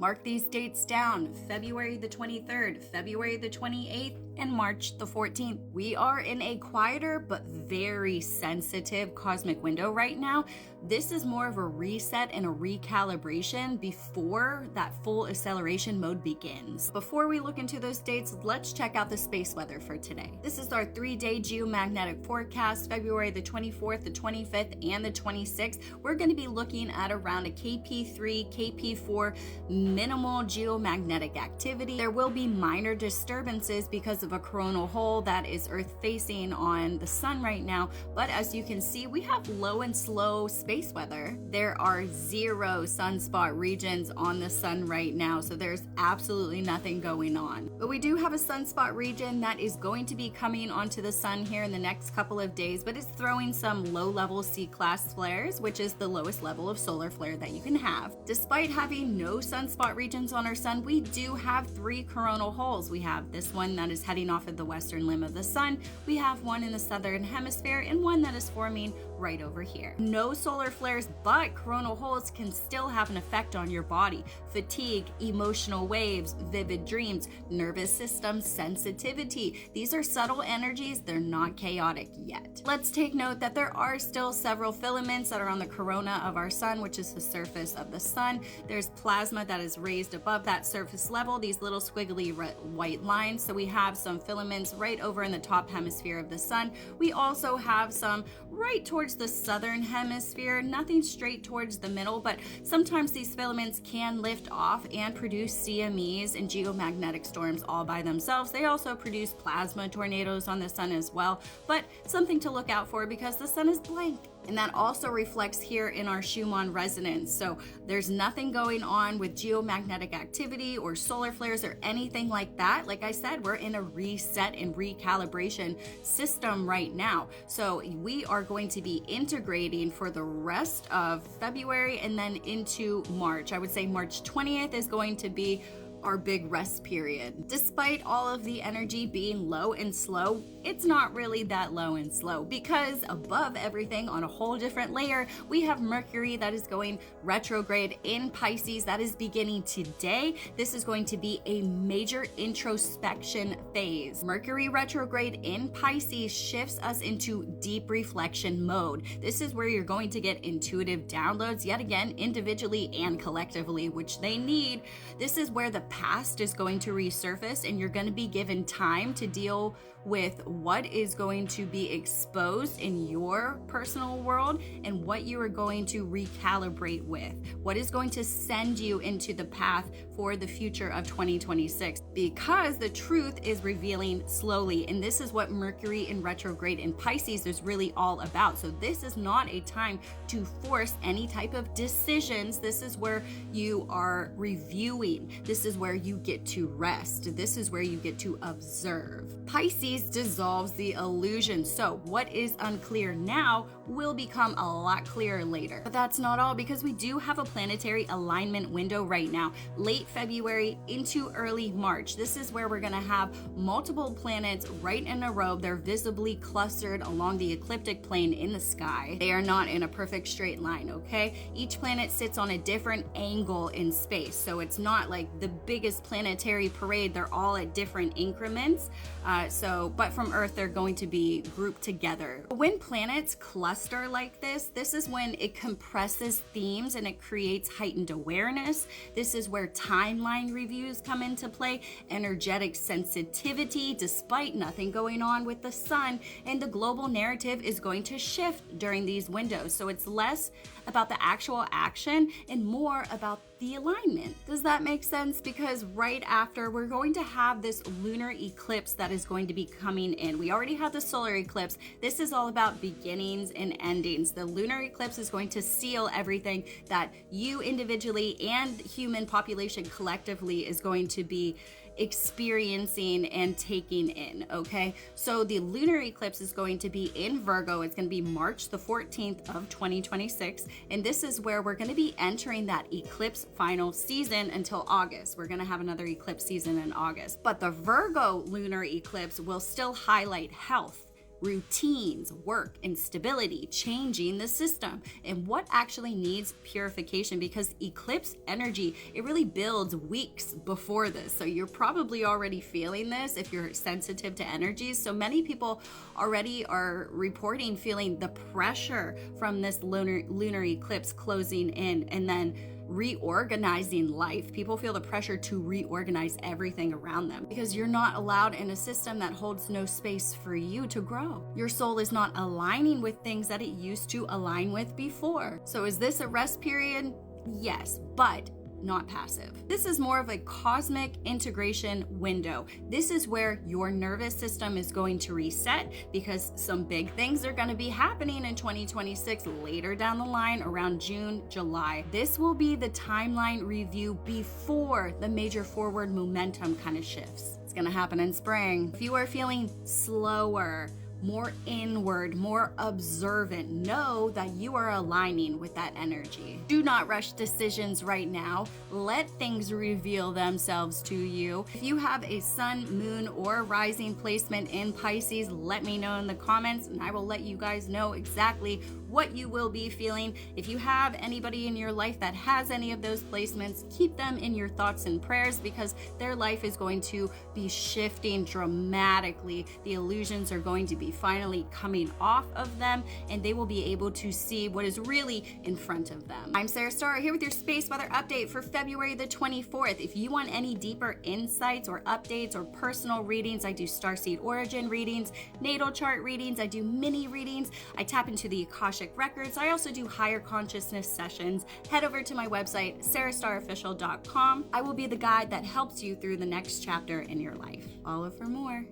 Mark these dates down: February the 23rd, February the 28th, and March the 14th. We are in a quieter but very sensitive cosmic window right now. This is more of a reset and a recalibration before that full acceleration mode begins. Before we look into those dates, let's check out the space weather for today. This is our 3-day geomagnetic forecast, February the 24th, the 25th, and the 26th. We're going to be looking at around a KP3, KP4 minimal geomagnetic activity. There will be minor disturbances because of a coronal hole that is Earth facing on the sun right now, but as you can see, we have low and slow space weather. There are 0 sunspot regions on the sun right now, so there's absolutely nothing going on. But we do have a sunspot region that is going to be coming onto the sun here in the next couple of days, but it's throwing some low-level C-class flares, which is the lowest level of solar flare that you can have. Despite having no sunspot regions on our sun, we do have 3 coronal holes. We have this one that is heading off of the western limb of the sun, we have one in the southern hemisphere, and one that is forming right over here. No solar flares, but coronal holes can still have an effect on your body. Fatigue, emotional waves, vivid dreams, nervous system sensitivity. These are subtle energies, they're not chaotic yet. Let's take note that there are still several filaments that are on the corona of our sun, which is the surface of the sun. There's plasma that is raised above that surface level, these little squiggly white lines. So we have some filaments right over in the top hemisphere of the sun. We also have some right towards the southern hemisphere, nothing straight towards the middle, but sometimes these filaments can lift off and produce CMEs and geomagnetic storms all by themselves. They also produce plasma tornadoes on the sun as well, but something to look out for because the sun is blank. And that also reflects here in our Schumann resonance. So there's nothing going on with geomagnetic activity or solar flares or anything like that. Like I said, we're in a reset and recalibration system right now. So we are going to be integrating for the rest of February and then into March. I would say March 20th is going to be our big rest period. Despite all of the energy being low and slow, it's not really that low and slow because above everything on a whole different layer, we have Mercury that is going retrograde in Pisces. That is beginning today. This is going to be a major introspection phase. Mercury retrograde in Pisces shifts us into deep reflection mode. This is where you're going to get intuitive downloads, yet again, individually and collectively, which they need. This is where the past is going to resurface and you're going to be given time to deal with what is going to be exposed in your personal world and what you are going to recalibrate with, what is going to send you into the path for the future of 2026, because the truth is revealing slowly, and this is what Mercury in retrograde in Pisces is really all about. So this is not a time to force any type of decisions. This is where you are reviewing. This is where you get to rest. This is where you get to observe. Pisces dissolves the illusion. So what is unclear now will become a lot clearer later. But that's not all, because we do have a planetary alignment window right now, late February into early March. This is where we're going to have multiple planets right in a row. They're visibly clustered along the ecliptic plane in the sky. They are not in a perfect straight line, okay? Each planet sits on a different angle in space. So it's not like the biggest planetary parade. They're all at different increments. But from Earth, they're going to be grouped together. When planets cluster like this is when it compresses themes and it creates heightened awareness. This is where timeline reviews come into play, energetic sensitivity, despite nothing going on with the sun, and the global narrative is going to shift during these windows. So it's less about the actual action and more about the alignment. Does that make sense? Because right after, we're going to have this lunar eclipse that is going to be coming in. We already had the solar eclipse. This is all about beginnings and endings. The lunar eclipse is going to seal everything that you individually and human population collectively is going to be experiencing and taking in, okay? So the lunar eclipse is going to be in Virgo. It's going to be March the 14th of 2026, and this is where we're going to be entering that eclipse final season until August. We're going to have another eclipse season in August, but the Virgo lunar eclipse will still highlight health, routines, work, and stability, changing the system, and what actually needs purification, because eclipse energy, it really builds weeks before this. So you're probably already feeling this if you're sensitive to energies. So many people already are reporting feeling the pressure from this lunar eclipse closing in and then reorganizing life. People feel the pressure to reorganize everything around them because you're not allowed in a system that holds no space for you to grow. Your soul is not aligning with things that it used to align with before. So is this a rest period? Yes, but not passive. This is more of a cosmic integration window. This is where your nervous system is going to reset because some big things are going to be happening in 2026 later down the line around June, July. This will be the timeline review before the major forward momentum kind of shifts. It's going to happen in spring. If you are feeling slower, more inward, more observant, know that you are aligning with that energy. Do not rush decisions right now. Let things reveal themselves to you. If you have a sun, moon, or rising placement in Pisces, let me know in the comments and I will let you guys know exactly what you will be feeling. If you have anybody in your life that has any of those placements, keep them in your thoughts and prayers because their life is going to be shifting dramatically. The illusions are going to be finally coming off of them and they will be able to see what is really in front of them. I'm Sarah Starr here with your space weather update for February the 24th. If you want any deeper insights or updates or personal readings, I do Starseed origin readings, natal chart readings, I do mini readings, I tap into the Akashic records. I also do higher consciousness sessions. Head over to my website, sarahstarofficial.com. I will be the guide that helps you through the next chapter in your life. Follow for more.